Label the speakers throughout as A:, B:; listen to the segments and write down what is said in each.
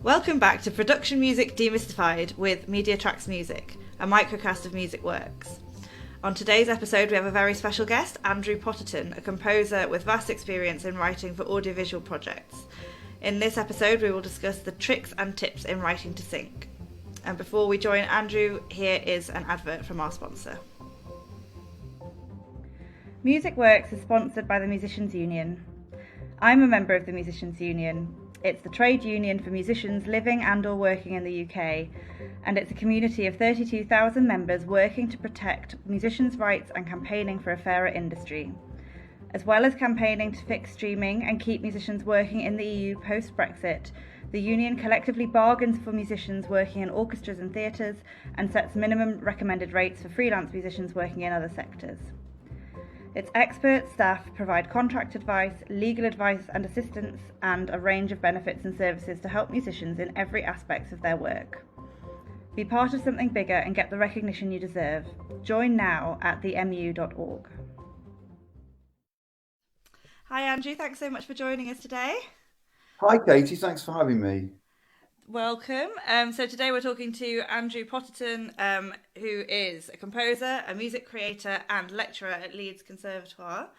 A: Welcome back to Production Music Demystified with MediaTracks Music, a microcast of music works. On today's episode we have a very special guest, Andrew Potterton, a composer with vast experience in writing for audiovisual projects. In this episode we will discuss the tricks and tips in writing to sync. And before we join Andrew, here is an advert from our sponsor. Music Works is sponsored by the Musicians Union. I'm a member of the Musicians Union. It's the trade union for musicians living and or working in the UK, and it's a community of 32,000 members working to protect musicians' rights and campaigning for a fairer industry. As well as campaigning to fix streaming and keep musicians working in the EU post-Brexit, the union collectively bargains for musicians working in orchestras and theatres and sets minimum recommended rates for freelance musicians working in other sectors. Its expert staff provide contract advice, legal advice and assistance, and a range of benefits and services to help musicians in every aspect of their work. Be part of something bigger and get the recognition you deserve. Join now at themu.org. Hi Andrew, thanks so much for joining us today.
B: Hi Katie, thanks for having me.
A: Welcome. So today we're talking to Andrew Potterton, who is a composer, a music creator and lecturer at Leeds Conservatoire.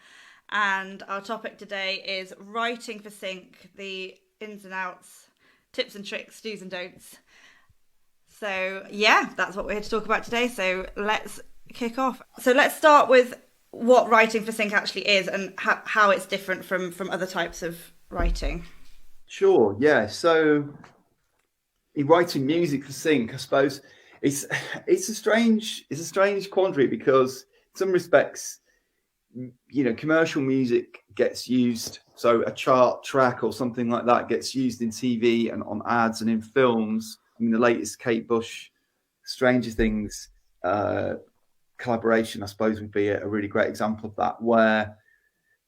A: And our topic today is writing for sync, the ins and outs, tips and tricks, do's and don'ts. So yeah, that's what we're here to talk about today. So let's kick off. So let's start with what writing for sync actually is and how it's different from other types of writing.
B: Sure, yeah. So in writing music for sync, I suppose it's a strange quandary, because in some respects, you know, commercial music gets used, so a chart track or something like that gets used in TV and on ads and in films. I mean, the latest Kate Bush Stranger Things collaboration, I suppose, would be a really great example of that, where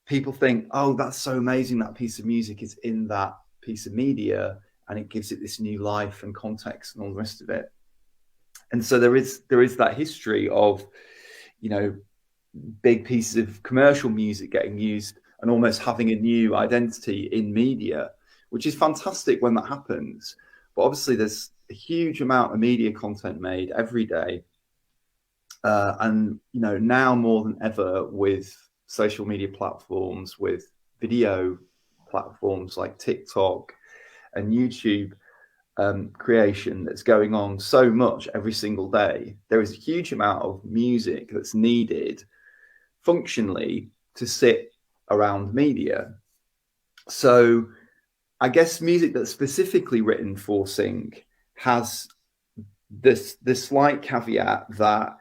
B: people think, oh, that's so amazing, that piece of music is in that piece of media, and it gives it this new life and context and all the rest of it. And so there is that history of, you know, big pieces of commercial music getting used and almost having a new identity in media, which is fantastic when that happens. But obviously there's a huge amount of media content made every day. And, you know, now more than ever with social media platforms, with video platforms like TikTok and YouTube creation that's going on so much every single day, there is a huge amount of music that's needed functionally to sit around media. So I guess music that's specifically written for sync has this slight caveat that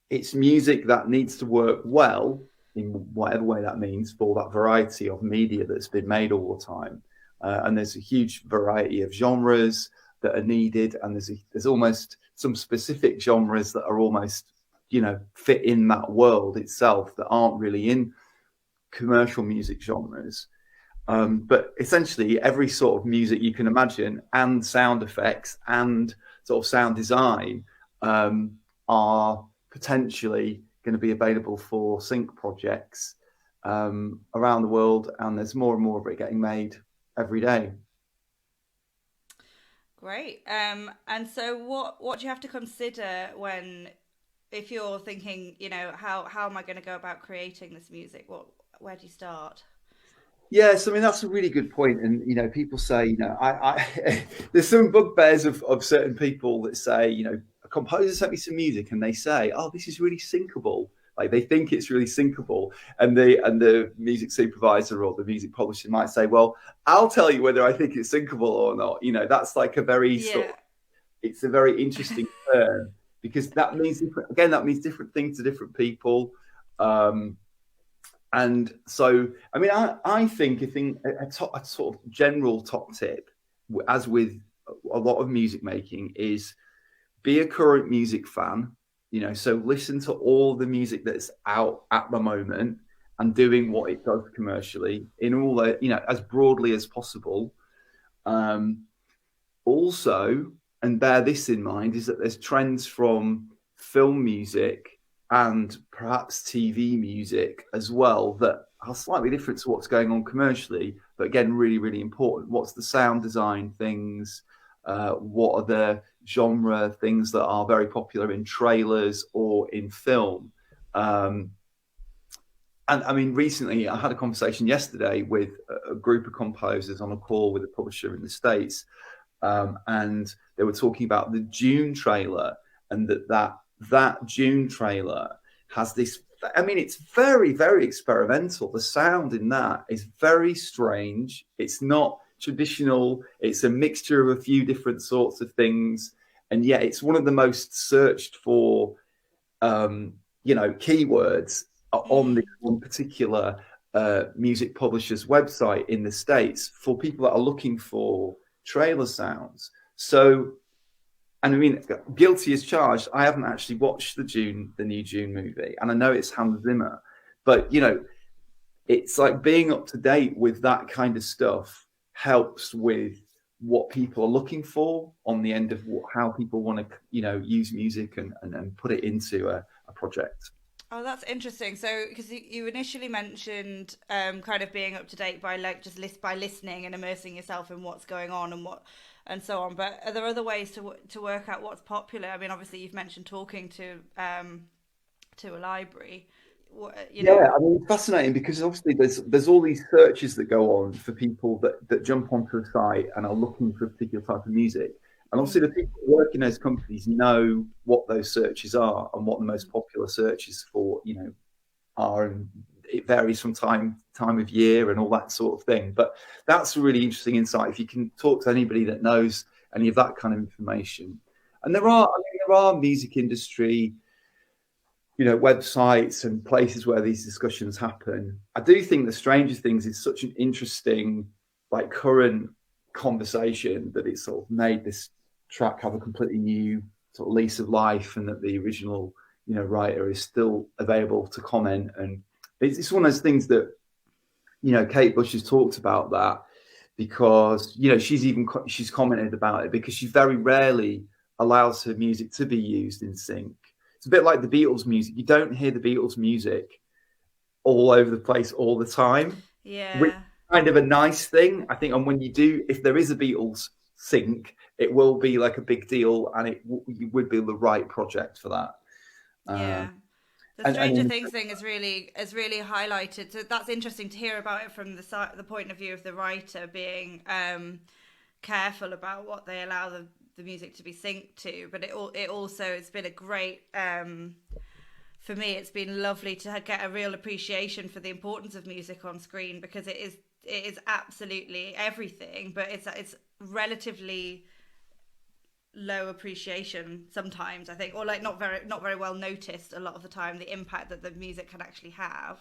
B: it's music that needs to work well in whatever way that means for that variety of media that's been made all the time. And there's a huge variety of genres that are needed, and there's almost some specific genres that are almost, you know, fit in that world itself that aren't really in commercial music genres. But essentially every sort of music you can imagine, and sound effects and sort of sound design are potentially going to be available for sync projects around the world, and there's more and more of it getting made every day.
A: Great. And so what do you have to consider if you're thinking, you know, how am I going to go about creating this music? Where do you start?
B: Yes, I mean, that's a really good point. And, you know, people say, you know, I there's some bugbears of certain people that say, you know, a composer sent me some music and they say, oh, this is really syncable. Like they think it's really syncable, and the music supervisor or the music publisher might say, well, I'll tell you whether I think it's syncable or not. You know, that's like a very it's a very interesting term, because that means different things to different people. And so, I mean, I think a sort of general top tip, as with a lot of music making, is be a current music fan. You know, so listen to all the music that's out at the moment and doing what it does commercially in all the, you know, as broadly as possible. Also, and bear this in mind, is that there's trends from film music and perhaps TV music as well that are slightly different to what's going on commercially, but again, really, really important. What's the sound design things? What are the genre things that are very popular in trailers or in film? And I mean, recently I had a conversation yesterday with a group of composers on a call with a publisher in the States. And they were talking about the Dune trailer, and that Dune trailer has this. I mean, it's very, very experimental. The sound in that is very strange. It's not traditional. It's a mixture of a few different sorts of things, and yet it's one of the most searched for, keywords on this one particular music publisher's website in the States for people that are looking for trailer sounds. So, and I mean, guilty as charged. I haven't actually watched the new Dune movie, and I know it's Hans Zimmer, but it's like being up to date with that kind of stuff helps with what people are looking for on the end of how people want to, use music and put it into a project.
A: Oh, that's interesting. So, because you initially mentioned kind of being up to date by by listening and immersing yourself in what's going on and so on. But are there other ways to work out what's popular? I mean, obviously you've mentioned talking to a library.
B: Yeah, I mean, it's fascinating because obviously there's all these searches that go on for people that jump onto a site and are looking for a particular type of music. And obviously the people who work in those companies know what those searches are and what the most popular searches for, are. And it varies from time of year and all that sort of thing. But that's a really interesting insight if you can talk to anybody that knows any of that kind of information. And there are music industry, websites and places where these discussions happen. I do think the Stranger Things is such an interesting, current conversation that it's sort of made this track have a completely new sort of lease of life, and that the original writer is still available to comment. And it's one of those things that Kate Bush has talked about that, because she's commented about it, because she very rarely allows her music to be used in sync. It's a bit like the Beatles music. You don't hear the Beatles music all over the place all the time.
A: Yeah.
B: Which is kind of a nice thing, I think. And when you do, if there is a Beatles sync, it will be like a big deal, and it would be the right project for that.
A: Yeah. The Stranger Things thing is really highlighted. So that's interesting to hear about it from the point of view of the writer being careful about what they allow the music to be synced to. But it's been a great, for me, it's been lovely to get a real appreciation for the importance of music on screen, because it is absolutely everything, but it's relatively low appreciation sometimes, I think, or not very well noticed a lot of the time, the impact that the music can actually have.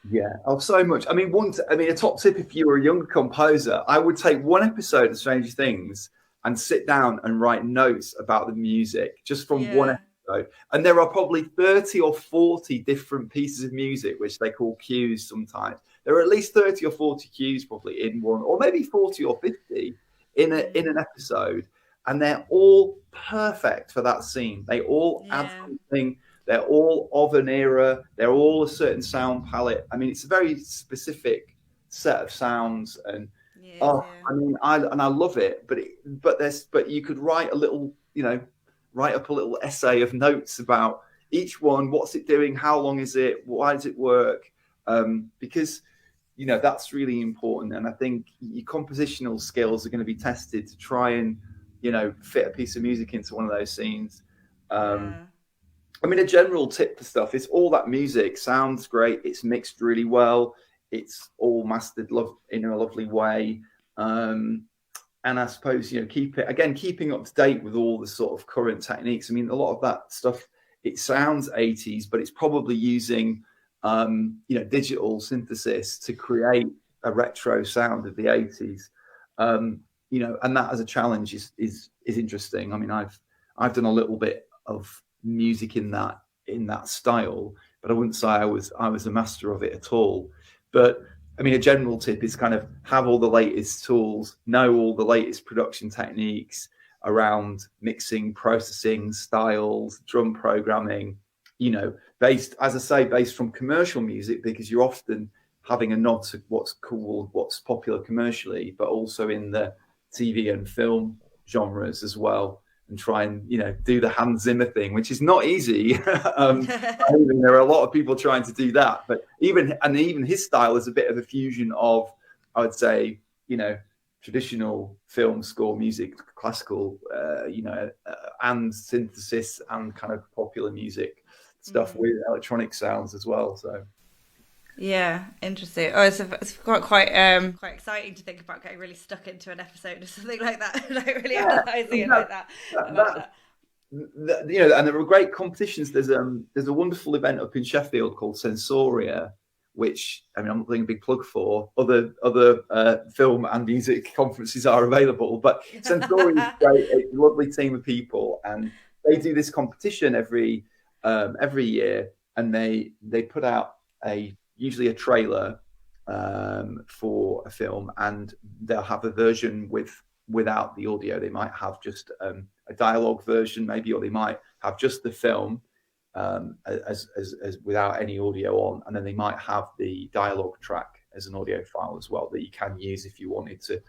B: Yeah, so much. I mean, a top tip if you were a younger composer, I would take one episode of Stranger Things and sit down and write notes about the music just from one episode. And there are probably 30 or 40 different pieces of music, which they call cues sometimes. There are at least 30 or 40 cues probably in one, or maybe 40 or 50 in an episode. And they're all perfect for that scene. They all add something. They're all of an era. They're all a certain sound palette. I mean, it's a very specific set of sounds, and I mean, I love it. But you could write a little, write up a little essay of notes about each one. What's it doing? How long is it? Why does it work? Because that's really important. And I think your compositional skills are going to be tested to try and fit a piece of music into one of those scenes. I mean, a general tip for stuff is all that music sounds great. It's mixed really well. It's all mastered in a lovely way. And I suppose, keeping up to date with all the sort of current techniques. I mean, a lot of that stuff, it sounds 80s, but it's probably using, digital synthesis to create a retro sound of the 80s. And that as a challenge is interesting. I mean, I've done a little bit of music in that style, but I wouldn't say I was a master of it at all. But I mean, a general tip is kind of have all the latest tools, know all the latest production techniques, around mixing, processing, styles, drum programming, you know, based, as I say, based from commercial music, because you're often having a nod to what's cool, what's popular commercially, but also in the TV and film genres as well, and try and, you know, do the Hans Zimmer thing, which is not easy. There are a lot of people trying to do that, but even his style is a bit of a fusion of, I would say, you know, traditional film score music, classical, and synthesis and kind of popular music stuff with electronic sounds as well. So
A: yeah, interesting. Oh, it's quite exciting to think about getting really stuck into an episode or something like that, like really analysing it like that.
B: You know, and there are great competitions. There's a wonderful event up in Sheffield called Sensoria, which, I mean, I'm not doing a big plug for. Other film and music conferences are available, but Sensoria is great. It's a lovely team of people, and they do this competition every year, and they put out usually a trailer for a film, and they'll have a version without the audio. They might have just a dialogue version, maybe, or they might have just the film as without any audio on, and then they might have the dialogue track as an audio file as well that you can use if you wanted to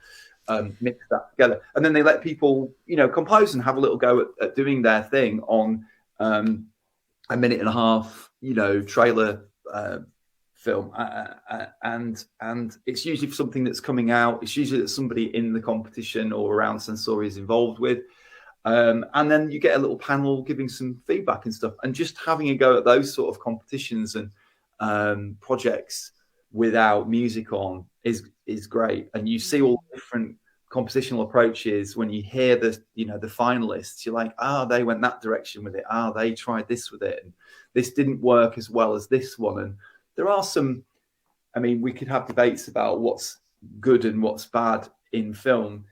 B: mix that together. And then they let people, you know, compose and have a little go at doing their thing on a minute and a half, you know, trailer film, and it's usually for something that's coming out. It's usually that somebody in the competition or around Sensoria is involved with, and then you get a little panel giving some feedback and stuff, and just having a go at those sort of competitions and projects without music on is great. And you see all different compositional approaches. When you hear the finalists, you're like, they went that direction with it. They tried this with it, and this didn't work as well as this one. And there are some, I mean, we could have debates about what's good and what's bad in film.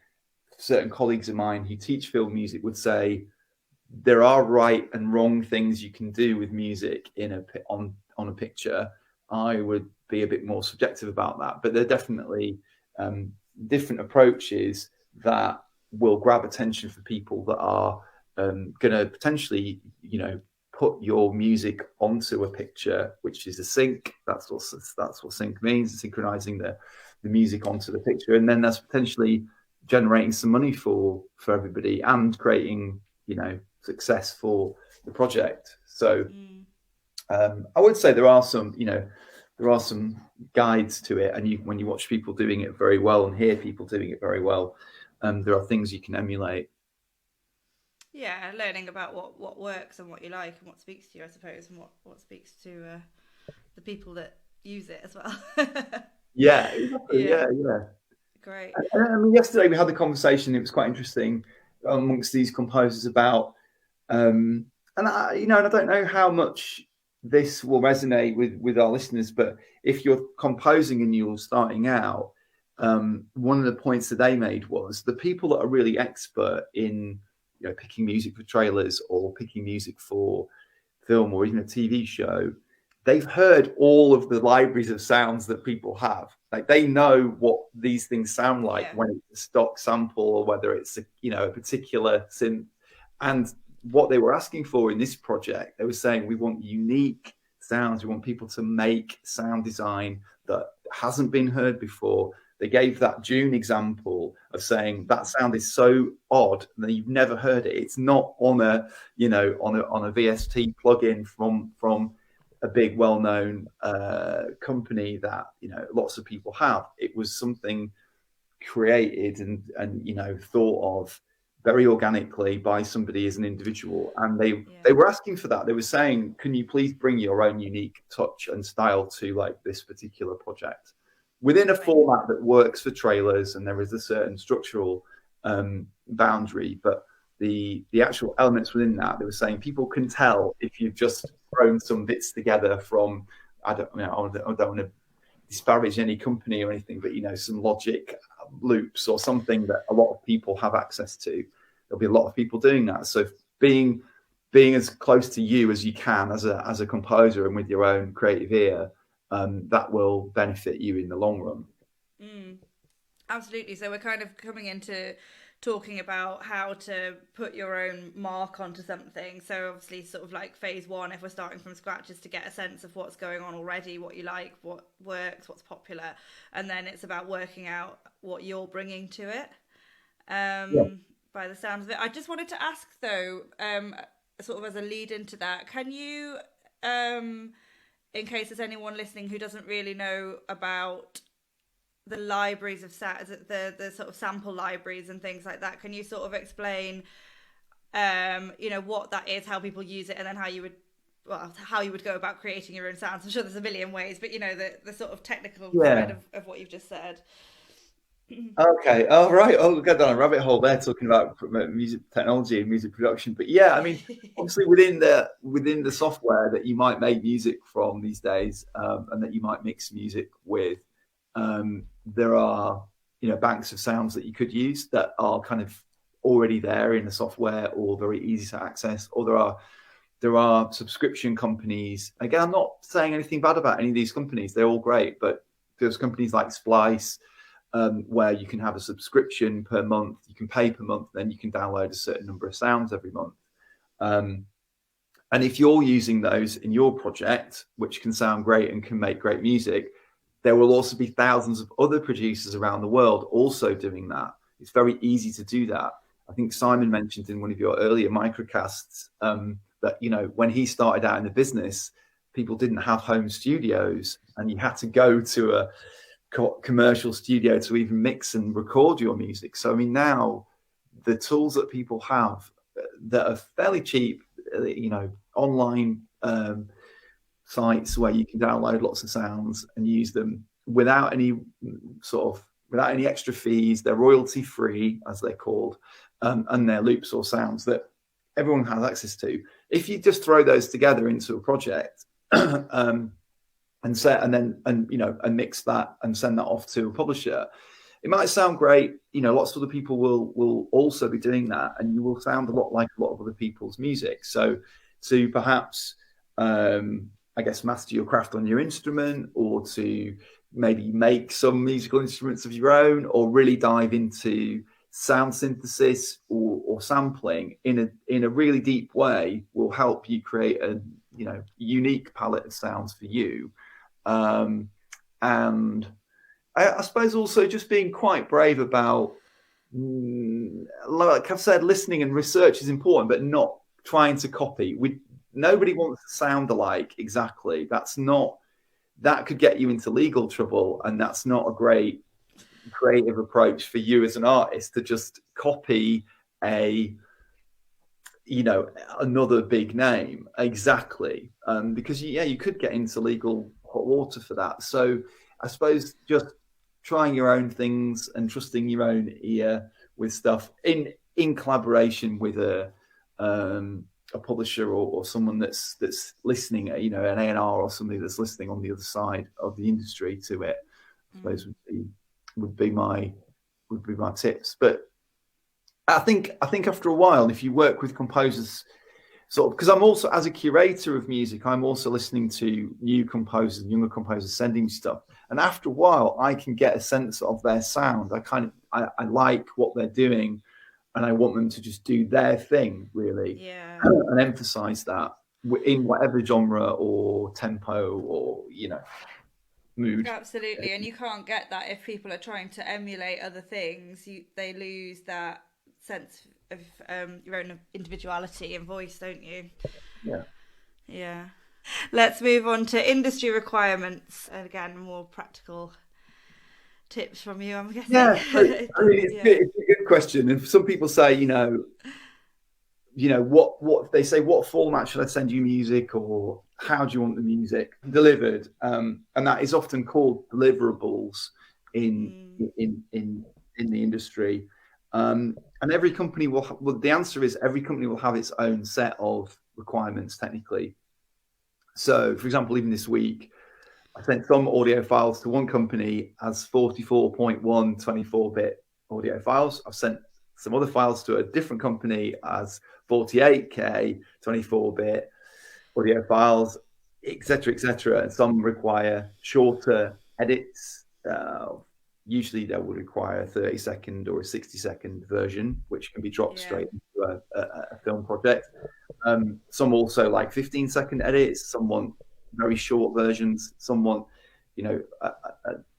B: Certain colleagues of mine who teach film music would say there are right and wrong things you can do with music on a picture. I would be a bit more subjective about that, but there are definitely different approaches that will grab attention for people that are going to potentially, you know, put your music onto a picture, which is a sync. That's what sync means, synchronizing the music onto the picture, and then that's potentially generating some money for everybody and creating, you know, success for the project. So I would say there are some guides to it, and when you watch people doing it very well and hear people doing it very well, there are things you can emulate.
A: Yeah, learning about what works and what you like and what speaks to you, I suppose, and what speaks to the people that use it as well.
B: Yeah, exactly. Yeah.
A: Great.
B: I mean, yesterday we had a conversation. It was quite interesting amongst these composers about, and I don't know how much this will resonate with our listeners, but if you're composing and you're starting out, one of the points that they made was the people that are really expert in, you know, picking music for trailers or picking music for film or even a TV show, they've heard all of the libraries of sounds that people have. Like, they know what these things sound like when it's a stock sample or whether it's a particular synth. And what they were asking for in this project, they were saying, we want unique sounds. We want people to make sound design that hasn't been heard before. They gave that June example of saying that sound is so odd that you've never heard it. It's not on a VST plugin from a big well-known company that, you know, lots of people have. It was something created and you know, thought of very organically by somebody as an individual, and they were asking for that. They were saying, can you please bring your own unique touch and style to, like, this particular project within a format that works for trailers, and there is a certain structural boundary, but the actual elements within that, they were saying people can tell if you've just thrown some bits together from, I don't want to disparage any company or anything, but, you know, some Logic loops or something that a lot of people have access to. There'll be a lot of people doing that. So being as close to you as you can as a composer and with your own creative ear, that will benefit you in the long run.
A: Absolutely. So we're kind of coming into talking about how to put your own mark onto something. So obviously sort of like phase one, if we're starting from scratch, is to get a sense of what's going on already, what you like, what works, what's popular, and then it's about working out what you're bringing to it.
B: Yeah.
A: By the sounds of it, I just wanted to ask though, sort of as a lead into that, can you, in case there's anyone listening who doesn't really know about the libraries of the sort of sample libraries and things like that, can you sort of explain what that is, how people use it, and then how you would go about creating your own sounds? I'm sure there's a million ways, but the sort of technical side of what you've just said.
B: Okay. Oh, right. Oh, we got down a rabbit hole there talking about music technology and music production. But yeah, I mean, obviously within the software that you might make music from these days, and that you might mix music with, there are banks of sounds that you could use that are kind of already there in the software or very easy to access. Or there are subscription companies. Again, I'm not saying anything bad about any of these companies. They're all great, but there's companies like Splice, where you can have a subscription per month, you can pay per month, then you can download a certain number of sounds every month. And if you're using those in your project, which can sound great and can make great music, there will also be thousands of other producers around the world also doing that. It's very easy to do that. I think Simon mentioned in one of your earlier microcasts that, when he started out in the business, people didn't have home studios and you had to go to a commercial studio to even mix and record your music. So I mean, now the tools that people have that are fairly cheap, online sites where you can download lots of sounds and use them without any extra fees. They're royalty free, as they're called, and they're loops or sounds that everyone has access to. If you just throw those together into a project, and mix that and send that off to a publisher, it might sound great. Lots of other people will also be doing that, and you will sound a lot like a lot of other people's music. So to perhaps, master your craft on your instrument, or to maybe make some musical instruments of your own, or really dive into sound synthesis or sampling in a really deep way, will help you create a unique palette of sounds for you. And I suppose also just being quite brave about, like I've said, listening and research is important, but not trying to copy. Nobody wants to sound alike exactly. That could get you into legal trouble, and that's not a great creative approach for you as an artist, to just copy another big name exactly, because you could get into legal hot water for that. So I suppose just trying your own things and trusting your own ear with stuff in collaboration with a publisher or someone that's listening, an A&R or somebody that's listening on the other side of the industry to it, I suppose would be my tips. But I think after a while, if you work with composers, because I'm also, as a curator of music, I'm also listening to new composers, younger composers sending me stuff, and after a while, I can get a sense of their sound. I like what they're doing, and I want them to just do their thing, really, and emphasize that in whatever genre or tempo or mood.
A: Absolutely, and you can't get that if people are trying to emulate other things. They lose that sense of your own individuality and voice, don't you? Yeah. Let's move on to industry requirements, and again, more practical tips from you, I'm guessing.
B: It's a good question. And some people say, what they say, what format should I send you music, or how do you want the music delivered? And that is often called deliverables in the industry. And every company the answer is every company will have its own set of requirements technically. So, for example, even this week, I sent some audio files to one company as 44.1 24-bit audio files. I've sent some other files to a different company as 48K 24-bit audio files, etc., etc. And some require shorter edits, usually they would require a 30-second or a 60-second version, which can be dropped straight into a film project. Some also like 15-second edits, some want very short versions, some want,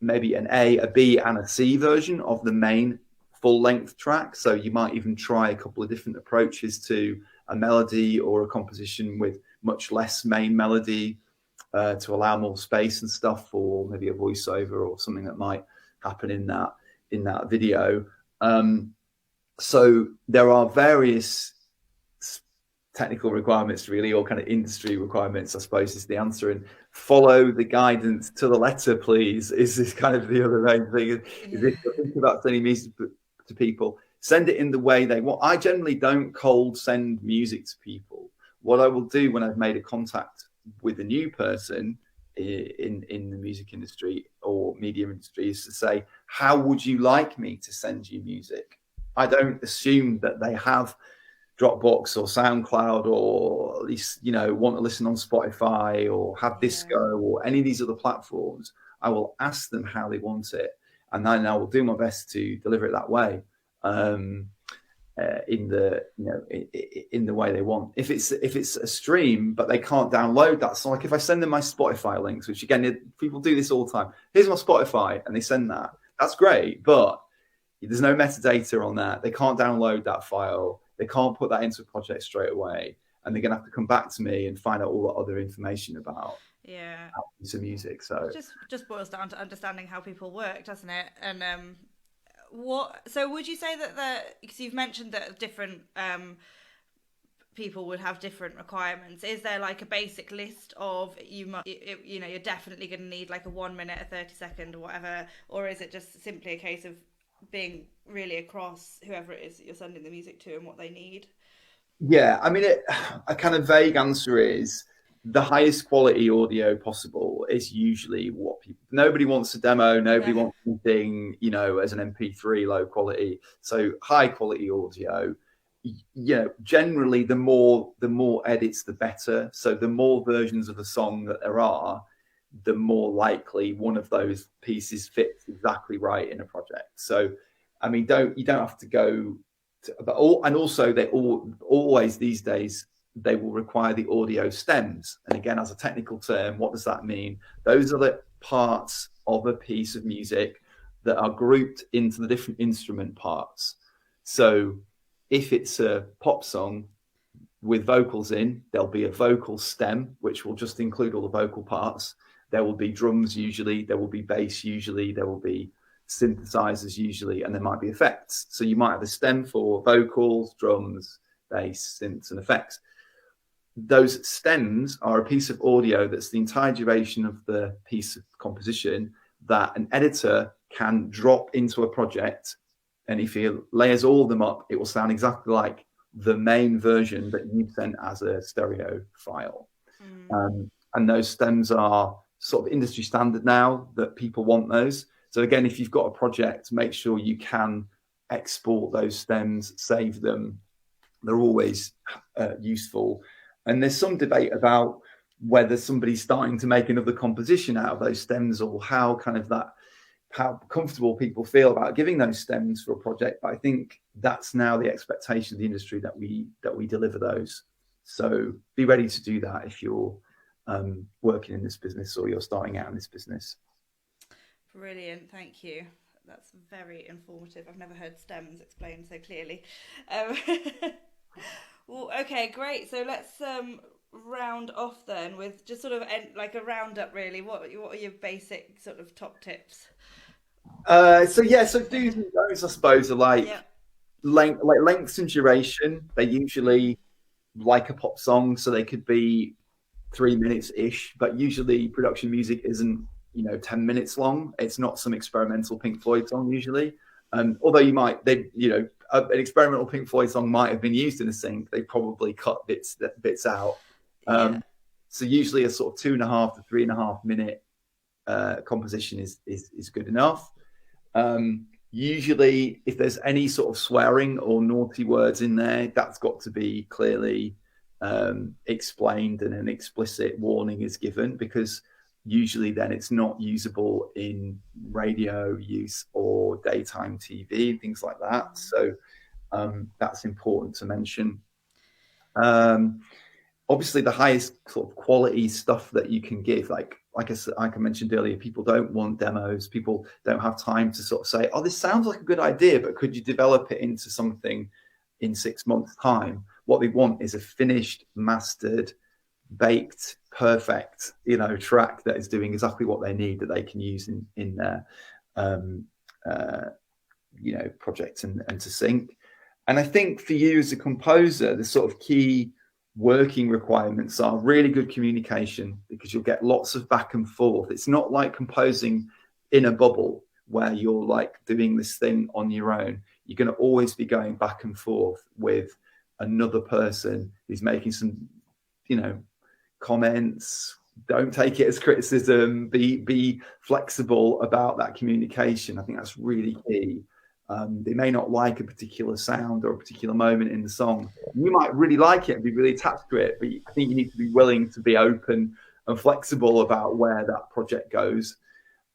B: maybe an A, a B, and a C version of the main full-length track. So you might even try a couple of different approaches to a melody or a composition with much less main melody to allow more space and stuff, or maybe a voiceover or something that might happen in that video. So there are various technical requirements, really, or kind of industry requirements, I suppose, is the answer. And follow the guidance to the letter, please, is this kind of the other main thing. Is if you're thinking about sending music to people, send it in the way they want. I generally don't cold send music to people. What I will do when I've made a contact with a new person in the music industry or media industry is to say, how would you like me to send you music? I don't assume that they have Dropbox or SoundCloud, or at least, want to listen on Spotify or have Disco or any of these other platforms. I will ask them how they want it, and then I will do my best to deliver it that way, in the way they want. If it's a stream but they can't download that, so like if I send them my Spotify links, which again, people do this all the time, here's my Spotify, and they send that, that's great, but there's no metadata on that. They can't download that file. They can't put that into a project straight away, and they're going to have to come back to me and find out all the other information about piece of music. So
A: it just boils down to understanding how people work, doesn't it? And so would you say that because you've mentioned that different people would have different requirements, is there like a basic list of you're definitely going to need like a 1 minute, a 30-second or whatever, or is it just simply a case of being really across whoever it is that you're sending the music to and what they need?
B: Yeah, I mean, a kind of vague answer is the highest quality audio possible is usually what nobody wants a demo, nobody wants anything, as an MP3 low quality. So high quality audio, generally the more edits, the better. So the more versions of a song that there are, the more likely one of those pieces fits exactly right in a project. So, I mean, you don't have to go to, and also they always these days, they will require the audio stems. And again, as a technical term, what does that mean? Those are the parts of a piece of music that are grouped into the different instrument parts. So if it's a pop song with vocals in, there'll be a vocal stem, which will just include all the vocal parts. There will be drums usually, there will be bass usually, there will be synthesizers usually, and there might be effects. So you might have a stem for vocals, drums, bass, synths, and effects. Those stems are a piece of audio that's the entire duration of the piece of composition that an editor can drop into a project. And if he layers all of them up, it will sound exactly like the main version that you've sent as a stereo file. And those stems are sort of industry standard now, that people want those. So again, if you've got a project, make sure you can export those stems, save them. They're always useful. And there's some debate about whether somebody's starting to make another composition out of those stems, or how comfortable people feel about giving those stems for a project. But I think that's now the expectation of the industry, that we deliver those. So be ready to do that if you're working in this business or you're starting out in this business.
A: Brilliant, thank you. That's very informative. I've never heard stems explained so clearly. Well, okay, great. So let's round off then with just sort of like a roundup, really. What are your basic sort of top tips?
B: So do's and don'ts, I suppose, are like length and duration. They usually, like a pop song, so they could be 3 minutes ish, but usually production music isn't 10 minutes long. It's not some experimental Pink Floyd song usually. Although an experimental Pink Floyd song might have been used in a sync, they probably cut bits out. So usually a sort of 2.5 to 3.5 minute composition is good enough. Usually, if there's any sort of swearing or naughty words in there, that's got to be clearly explained, and an explicit warning is given, because usually then it's not usable in radio use or daytime TV, things like that. So that's important to mention. Obviously, the highest sort of quality stuff that you can give, like I mentioned earlier, people don't want demos. People don't have time to sort of say, "Oh, this sounds like a good idea, but could you develop it into something in 6 months' time?" What they want is a finished, mastered, baked, perfect, track that is doing exactly what they need, that they can use in their project and to sync. And I think for you as a composer, the sort of key working requirements are really good communication, because you'll get lots of back and forth. It's not like composing in a bubble where you're like doing this thing on your own. You're going to always be going back and forth with another person who's making some, comments. Don't take it as criticism. Be flexible about that communication. I think that's really key. They may not like a particular sound or a particular moment in the song. You might really like it and be really attached to it, but I think you need to be willing to be open and flexible about where that project goes.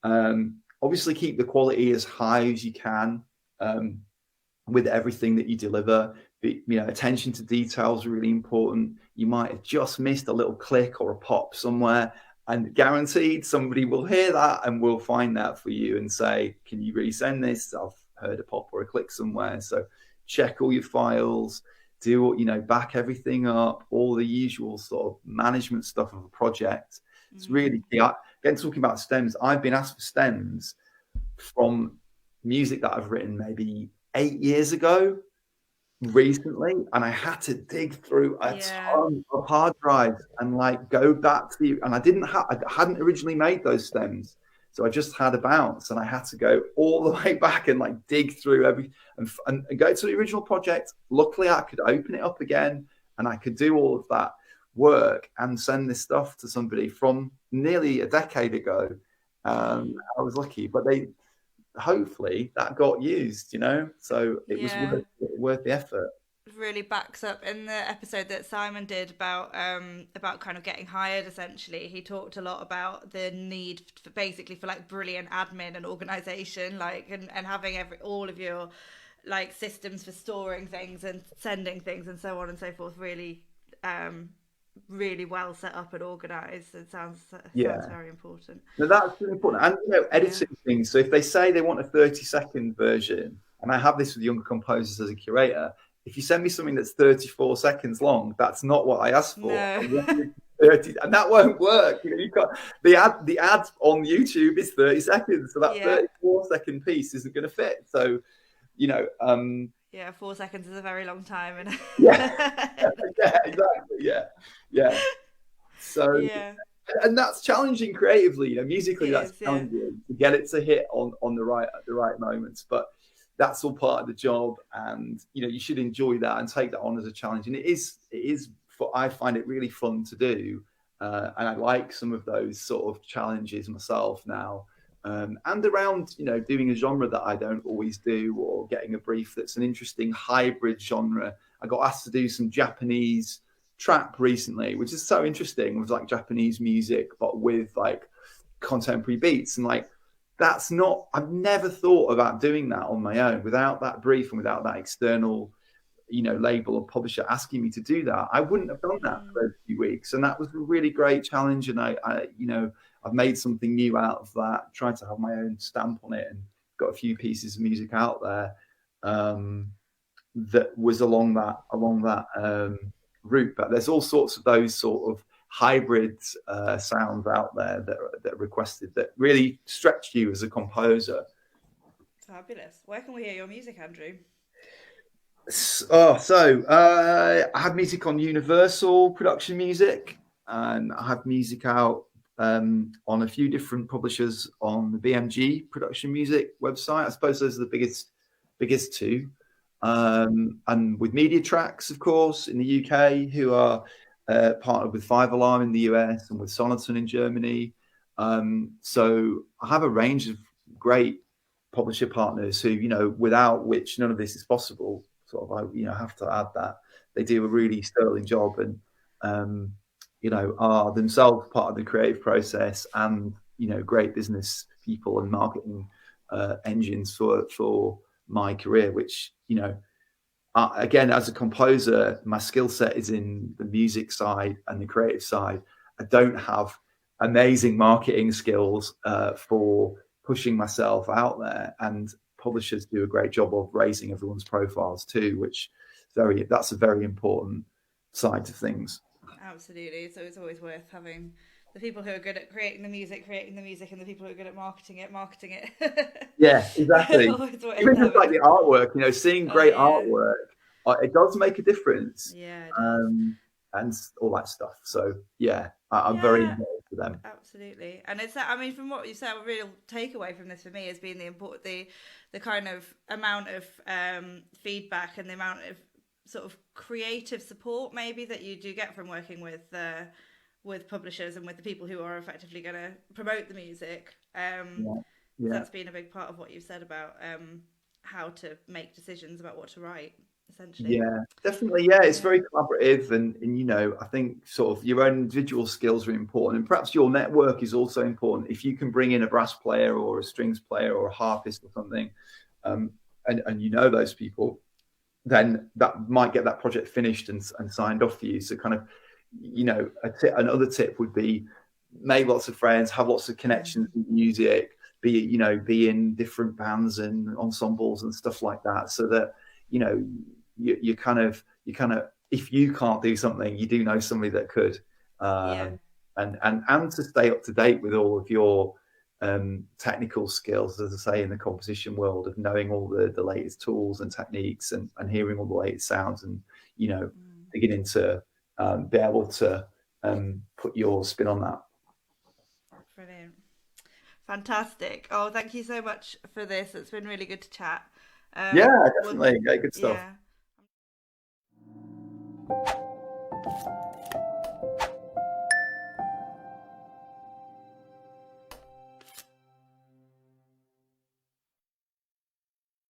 B: Obviously, keep the quality as high as you can with everything that you deliver. Attention to detail is really important. You might have just missed a little click or a pop somewhere, and guaranteed somebody will hear that and will find that for you and say, "Can you resend this? I've heard a pop or a click somewhere." So check all your files, back everything up, all the usual sort of management stuff of a project. It's really key. Again, talking about stems, I've been asked for stems from music that I've written maybe 8 years ago recently, and I had to dig through a ton of hard drives and go back to and I hadn't originally made those stems. So I just had a bounce, and I had to go all the way back and dig through and go to the original project. Luckily, I could open it up again, and I could do all of that work and send this stuff to somebody from nearly a decade ago. I was lucky, but hopefully that got used, so it was worth the effort.
A: Really backs up in the episode that Simon did about kind of getting hired. Essentially, he talked a lot about the need for brilliant admin and organization, and having all of your systems for storing things and sending things and so on and so forth really really well set up and organized. It sounds very important.
B: No, that's really important. And editing things. So if they say they want a 30-second version, and I have this with younger composers as a curator, if you send me something that's 34 seconds long, that's not what I asked for.
A: No.
B: 30, and that won't work. You've got the ad on YouTube is 30 seconds, so that 34-second piece isn't going to fit. So,
A: 4 seconds is a very long time. And
B: exactly. Yeah. So, and that's challenging creatively. Musically, that's challenging to get it to hit on the right moments. But that's all part of the job, and you should enjoy that and take that on as a challenge. And it is. I find it really fun to do, and I like some of those sort of challenges myself now. And around, doing a genre that I don't always do, or getting a brief that's an interesting hybrid genre. I got asked to do some Japanese trap recently, which is so interesting, with Japanese music, but with contemporary beats. And I've never thought about doing that on my own without that brief and without that external, label or publisher asking me to do that. I wouldn't have done that for a few weeks. And that was a really great challenge. And I've made something new out of that, tried to have my own stamp on it, and got a few pieces of music out there that was along that route. But there's all sorts of those sort of hybrid sounds out there that are requested, that really stretch you as a composer.
A: Fabulous. Where can we hear your music, Andrew?
B: I have music on Universal Production Music, and I have music out on a few different publishers on the BMG Production Music website. I suppose those are the biggest two. And with MediaTracks, of course, in the UK, who are partnered with 5 Alarm in the US and with Sonoton in Germany. So I have a range of great publisher partners who, without which none of this is possible. I have to add that they do a really sterling job, and are themselves part of the creative process, and great business people and marketing engines for my career, which again, as a composer, my skill set is in the music side and the creative side. I don't have amazing marketing skills for pushing myself out there, and publishers do a great job of raising everyone's profiles too, which that's a very important side to things.
A: Absolutely. So it's always worth having the people who are good at creating the music, and the people who are good at marketing it, marketing it.
B: Yeah, exactly.
A: Always worth
B: Even just like
A: having.
B: the artwork, seeing
A: Oh
B: great
A: yeah.
B: artwork, it does make a difference,
A: Yeah, it does.
B: and all that stuff. So yeah, I'm very
A: Yeah,
B: involved with them.
A: absolutely. And it's that, I mean, from what you said, a real takeaway from this for me has been the kind of amount of feedback and the amount of sort of creative support maybe that you do get from working with publishers and with the people who are effectively going to promote the music.
B: Yeah,
A: So
B: yeah.
A: that's been a big part of what you've said about how to make decisions about what to write, essentially.
B: Yeah, definitely. Yeah, it's
A: Yeah.
B: very collaborative, and I think sort of your own individual skills are important, and perhaps your network is also important. If you can bring in a brass player or a strings player or a harpist or something, um, and those people, then that might get that project finished and signed off for you. So kind of, another tip would be make lots of friends, have lots of connections with music, be in different bands and ensembles and stuff like that, so that you kind of if you can't do something, you do know somebody that could,
A: Yeah.
B: and to stay up to date with all of your technical skills, as I say, in the composition world, of knowing all the latest tools and techniques, and hearing all the latest sounds, and beginning to be able to put your spin on that.
A: Brilliant. Fantastic. Oh, thank you so much for this. It's been really good to chat.
B: Yeah,
A: Well,
B: definitely. Yeah, good stuff.
A: yeah.